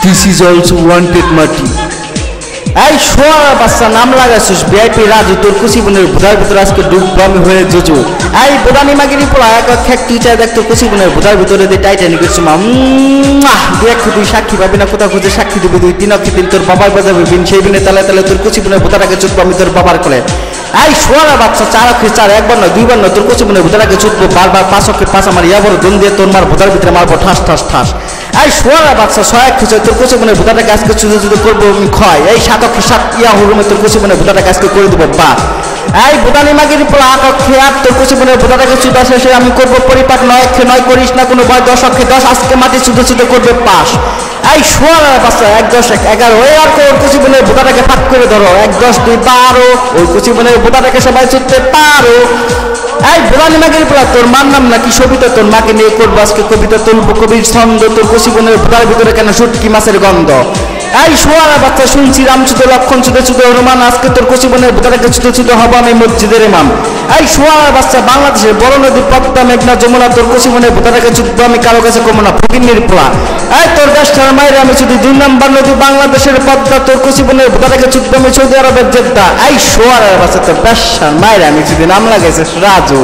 This is also wanted মাটি। এই শোয়ার বাচ্চা নাম লাগাইছিস ভিআইপি রাজু, তোর কুচিবনের ভুদার ভিতরে আজকে ডুববো আমি হয়ে জুজু। এই বোদানি মাগিরি পোলা এক খেক তুই চাই দেখ তোর কুচিবনের ভুদার ভিতরে দিয়ে টাইটানিকের সময় দেখ তুই সাক্ষী পাবি না, কোথাও খুঁজে সাক্ষী দিবি তুই তিন দিন তোর বাবার বাজাবে বিন সেই বিনে তালে তালে তোর কুচিবনের ভুদাটাকে চুটবো আমি তোর বাবার কোলে। এই শোয়ার বাচ্চা চার অক্ষে চার, একবার নয় দুইবার নয়, তোর কুচিবনের ভুদাটাকে চুটবো বারবার, পাঁচ অক্ষে পাঁচ আমার ইয়াবর দম দিয়ে তোর মার ভুদার ভিতরে মারবো ঠাস ঠাস ঠাস। এই শোয়ার বাচ্চা ছয় অক্ষে ছয়, তোর কুচিবনের ভুদাটাকে আজকে চুদে চুদে করবো আমি ক্ষয়। এই সাত অক্ষে সাত ইয়া হুরুমে তোর কুচিবনের ভুদাটাকে আজকে করে দেবো বা। এই বোদানি মাগিরি পোলা আট অক্ষে আট, তোর কুচিবনের ভুদাটাকে চুদা শেষে আমি করবো পরিপাক, নয় অক্ষে নয় করিস না কোনো ভয়, দশ অক্ষে দশ আজকে মাটি চুদে চুদে করবে পাশ। এই শোয়ার বাচ্চা এক দশ এক এগারো, ওই আর ওর কুচিবনের ভুদাটাকে ফাঁক করে ধরো, এক দশ দুই বারো, ওই কুচিবনের ভুদাটাকে সবাই চুদতে পারো। এই বোদানি মাগিরি পোলা তোর মার নাম নাকি সবিতা, তোর মাকে নিয়ে করবো আজকে কবিতা, তুলবো কবির ছন্দ, তোর কুচিবনের ভুদার ভিতরে কেন শুটকি মাছের গন্ধ। এই শোয়ার বাচ্চা শুনছি রামচুদে লক্ষণ চুদে চুদে হনুমান, আজকে তোর কুচিবনের ভুদাটাকে চুদে চুদে হবো আমি মসজিদের ইমাম। এই শোয়ার বাচ্চা বাংলাদেশের বড় নদী পদ্মা মেঘনা যমুনা, তোর কুচিবনের ভুদাটাকে চুদবো আমি কারো কাছে কমো না ফকিন্নির পোলা। এই তোর দেশটার মায়ের আমি চুদি দুই নম্বর নদী বাংলাদেশের পদ্মা, তোর কুচিবনের ভুদাটাকে চুদবো আমি সৌদি আরবের জেদ্দা। এই শোয়ার বাচ্চা তোর ব্যবসার মায়ের আমি চুদি নাম লাগাইছে রাজু।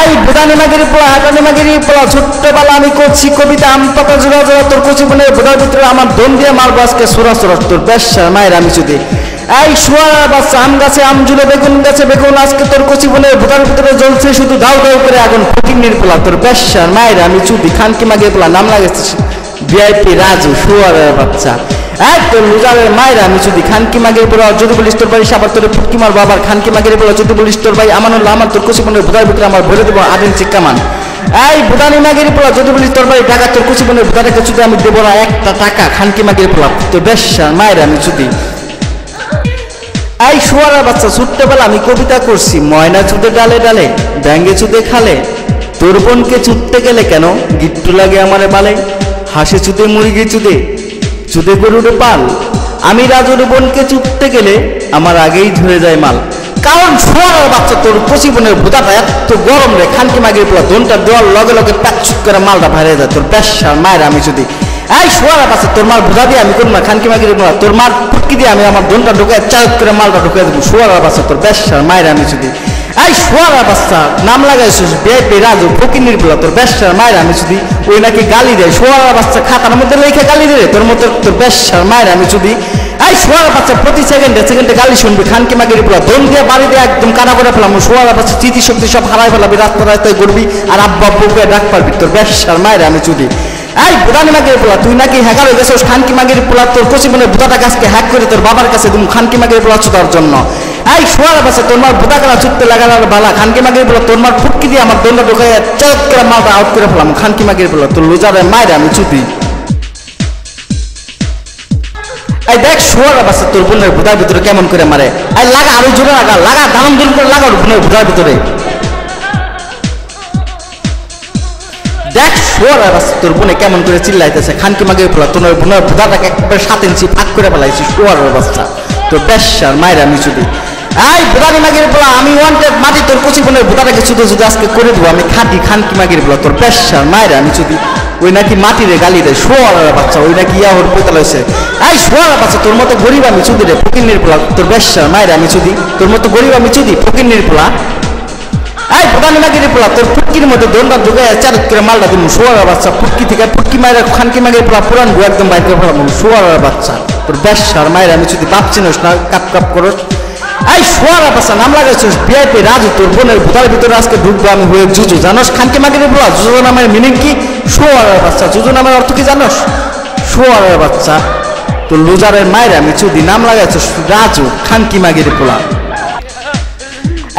এই বোদানি মাগিরি পোলা হাটানি মাগিরি পোলা ছোট্টবেলা আমি করছি কবিতা, আম পাতা জোড়া জোড়া, তোর কুচিবনের ভুদার ভিতরে আমার দম দিয়ে মারবো আজকে সোরা সোরা, তোর ব্যবসার মায়ের আমি চুদি। এই শোয়ার বাচ্চা আম গাছে আম জুড়ে বেগুন গাছে বেগুন, আজকে তোর কুচিবনের ভুদার ভিতরে জ্বলছে শুধু দাউ দাউ করে আগুন ফকিন্নির পোলা, তোর ব্যবসার মায়ের আমি চুদি। খানকি মাগিরি পোলা নাম লাগাইছে ভিআইপি রাজু শোয়ারের বাচ্চা। এক তোর লুজারের মায়ের আমি যদি খানকি মাগিরি পোলা যদি বলিস তোর ভাই আবার তোর ফুটকি মার বাবার খানকি মাগিরি পোলা যদি বলিস তোর ভাই আমানুল্লাহ আমার তোর কুচিবনের ভুদার ভিতরে আমার ভরে দেবো 8 ইঞ্চি কামান। এই বোদানি মাগিরি পোলা যদি বলিস তোর ভাই টাকা তোর কুচিবনের ভুদাটাকে চুদে আমি দেবো না একটা টাকা, খানকি মাগিরি পোলা তোর ব্যবসার মায়ের আমি চুদি। এই শোয়ারের বাচ্চা ছোট্টবেলা আমি কবিতা করছি, ময়না চুদে ডালে ডালে ব্যাঙ্গে চুদে খালে, তোর বোনকে চুদতে গেলে কেন গিট্টু লাগে আমারে বালে, হাসে চুদে মুরগি চুদে চুদে গরুর পাল, আমি রাজুর বোনকে চুদতে গেলে আমার আগেই ধরে যায় মাল। কারণ শোয়ারের বাচ্চা তোর কুচিবনের ভুদাটা এত গরম রে, খানকি মাগিরি পোলা দোনটা দেওয়ার লগে লগে প্যাচুক করে মালটা বাইরে যায় তোর ব্যবসার মায়ের আমি যদি। এই শোয়ারের বাচ্চা তোর মার ভুদা দিয়ে আমি করবো না খানকি মাগিরি পোলা, তোর মার ফুটকি দিয়ে আমি আমার দোনটা ঢুকে চাক করে মালটা ঢুকে দেবো শোয়ারের বাচ্চা তোর ব্যবসার মায়ের আমি যদি। এই শোয়ারের বাচ্চা নাম লাগাইছিস ভিআইপি রাজু ফকিন্নির পোলা, তোর ব্যবসার মায়ের আমি যদি। ওই নাকি গালি দেয় শোয়ারের বাচ্চা খাতার মধ্যে লেখে গালি দেয় তোর মতো তোর ব্যবসার মায়ের আমি যদি। এই শোয়ারের বাচ্চা প্রতি সেকেন্ডে সেকেন্ডে গালি শুনবি খানকি মাগিরি পোলা, দোন দিয়ে বাড়ি দিয়ে একদম কানা করে ফেলাম শোয়ারের বাচ্চা, স্মৃতি শক্তি সব হারাই ফেলাবি, রাস্তা রাস্তায় ঘুরবি আর আব্বা আব্বুকে ডাক পারবি তোর ব্যবসার মায়ের আমি যদি। এই বোদানি মাগিরি পোলা তুই নাকি হ্যাকার হয়ে গেছিস, খানকি মাগিরি পোলা তোর কুচিবনের ভুদাটা গাছকে হ্যাক করে তোর বাবার কাছে তুমি খানকি মাগিরি পোলা চুদার জন্য। এই শোয়ারের বাচ্চা তোর মার ভুদা কালা চুটতে লাগানোর বালা, খানকি মাগিরি পোলা তোর মার ফুটকি দিয়ে আমার দোনটা ঢুকে চক করে মালটা আউট করে ফেলাম খানকি মাগিরি পোলা তোর লুজারের মায়ের আমি চুদি। এই দেখ শোয়ারের বাচ্চা তোর বোনের ভুদার ভিতরে কেমন করে মারে, এই লাগা আরো জোরে লাগা লাগা দাম দুল করে লাগা বোনের ভুদার ভিতরে। দেখ শোয়ারের বাচ্চা তোর বোনে কেমন করে চিল্লাইতেছে, খানকি মাগিরি পোলা তোর বোনের ভুদাটাকে একবার 7 ইঞ্চি ফাঁক করে ফেলাইছি শোয়ারের বাচ্চা তোর ব্যবসার মায়ের আমি চুদি। এই বোদানি মাগিরি পোলা আমি ওয়ান্টেড মাটি, তোর কুচিবনের ভুদাটাকে চুদে চুদে আজকে করে দেবো আমি খাঁটি খানকি মাগিরি পোলা তোর ব্যবসার মায়ের আমি চুদি। ওই নাকি মাটিরে গালি দেয় শোয়ারের বাচ্চা, ওই নাকি ইয়াহর পোতাল হয়েছে। এই শোয়ারের বাচ্চা তোর মতো গরিব আমি চুদি রে ফকিন্নির পোলা তোর ব্যবসার মায়ের আমি চুদি, তোর মতো গরিব আমি চুদি ফকিন্নির পোলা। এই বোদানি মাগিরি পোলা তোর ফুটকির মধ্যে দোনটা ঢুকে চারক করে মালটা দিব শোয়ারের বাচ্চা, ফুটকি থেকে ফুটকি মায়ের খানকি মাগিরি পোলা পুরান গু একদম বাইর করে ফেলাম শোয়ারের বাচ্চা তোর ব্যবসার মায়ের আমি চুদি। বাপ চিনোস না কাপ কাপ করস। এই শোয়ারের বাচ্চা নাম লাগাইছিস ভিআইপি রাজু, তোর বোনের ভুদার ভিতরে আজকে ঢুকবো আমি হয়ে জুজু। জানোস খানকি মাগিরি পোলা জুজু নামের মিনিং কি? শোয়ারের বাচ্চা জুজু নামের অর্থ কি জানোস? শোয়ারের বাচ্চা তোর লুজারের মায়ের আমি চুদি নাম লাগাইছিস রাজু খানকি মাগিরি পোলা।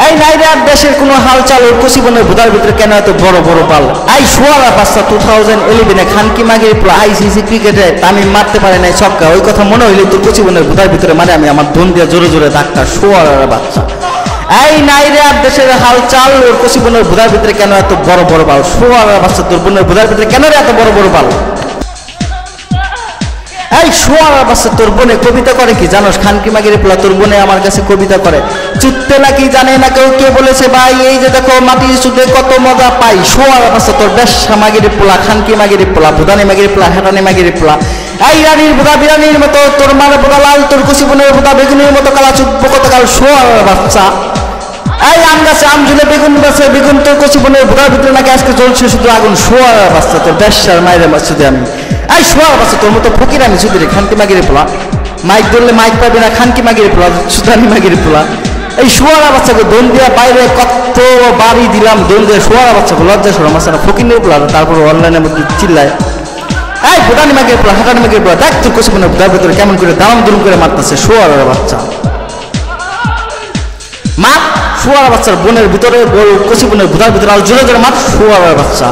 এই নাইরে আর দেশের কোনো হালচাল ওর কুচিবনের ভুদার ভিতরে কেন এত বড় বড় পাল। এই শোয়ারের বাচ্চা 2011 খানকি মাগিরি পোলা আইসিসি ক্রিকেটে তামিম মারতে পারে নাই ছক্কা, ওই কথা মনে হইলে তোর কুচিবনের ভুদার ভিতরে মানে আমি আমার ধন দিয়ে জোরে জোরে ডাক্তার শোয়ারের বাচ্চা। এই নাইরে আর দেশের হালচাল ওর কুচিবনের ভুদার ভিতরে কেন এত বড় বড় পাল, শোয়ারের বাচ্চা তোর বোনের ভুদার ভিতরে কেন এত বড় বড় পাল। এই শোয়ার বাচ্চা তোর বোনে কবিতা করে কি জানোস? খানকি মাগিরে পোলা তোর বোনে আমার কাছে কবিতা করে। চুত্তে নাকি জানে না কেউ, কে বলেছে ভাই এই যে দেখো মাটির চুটে কত মজা পাই। শোয়ার বাচ্চা তোর বেশ্যা মাগিরে পোলা, খানকি মাগিরে পোলা, ভুদানি মাগিরে পোলা, হেটানি মাগিরে পোলা। এই রানীর বোদা বিরানির মতো তোর মার বোদা লাল, তোর কুচি বোনের বোদা বেগুনের মতো কালা, চুপ কতকাল শোয়ার বাচ্চা। এই আম গাছে আম ঝুলে বেগুন গাছে বেগুন, তোর কচি বোনের বোদার ভিতরে নাকি আজকে জ্বলছে শুধু আগুন। শোয়ার বাচ্চা তোর বেশ্যার মায়ের শুধু আমি। এই শোয়ার বাচ্চা তোর মতো ফকির আমি শুধু রে, খানকি মাগিরে পোলা। মাইক ধরলে মাইক পাবি না, খানকি মাগিরে পোলা, সুদানি মাগিরে পোলা। এই শোয়ার বাচ্চাকে দোল দিয়া বাইরে কত বাড়ি দিলাম, দোল দিয়ে শোয়ার বাচ্চাকে লজ্জা সরম আছে না, ফকির নিয়ে পোলা। তারপর অনলাইনের মধ্যে চিল্লায় এই বোদানি মাগিরে পোলা, হাটানি মাগিরে পোলা, দেখ তোর কচি বোনের বোদার ভিতরে কেমন করে দাম দুম করে মারতেছে শোয়ার বাচ্চা। মা শোয়ার বাচ্চার বোনের ভিতরে কচি বোনের বোধার ভিতরে আর জোরে জোরে মার শোয়ার বাচ্চা।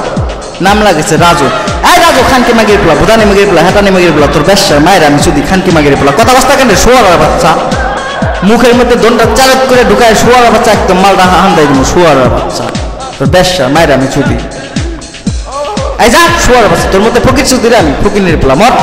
নাম লাগেছে রাজু। এই রাজু খানকি মাগির পোলা, ভুদানি মাগির পোলা, হেটানি মাগির পোলা, তোর বেশ্যার মায়ের আমি শুধু খানকি মাগির পোলা। কথা বস্তা কেন শোয়ার বাচ্চা? মুখের মধ্যে দনটা চালক করে ঢুকায় শোয়ার বাচ্চা, একদম মালটা হান্দাই দিব শোয়ার বাচ্চা, তোর বেশ্যার মায়ের আমি শুধু। এই যা শোয়ার বাচ্চা, তোর মধ্যে ফকির শুধু আমি ফকির পোলা মর।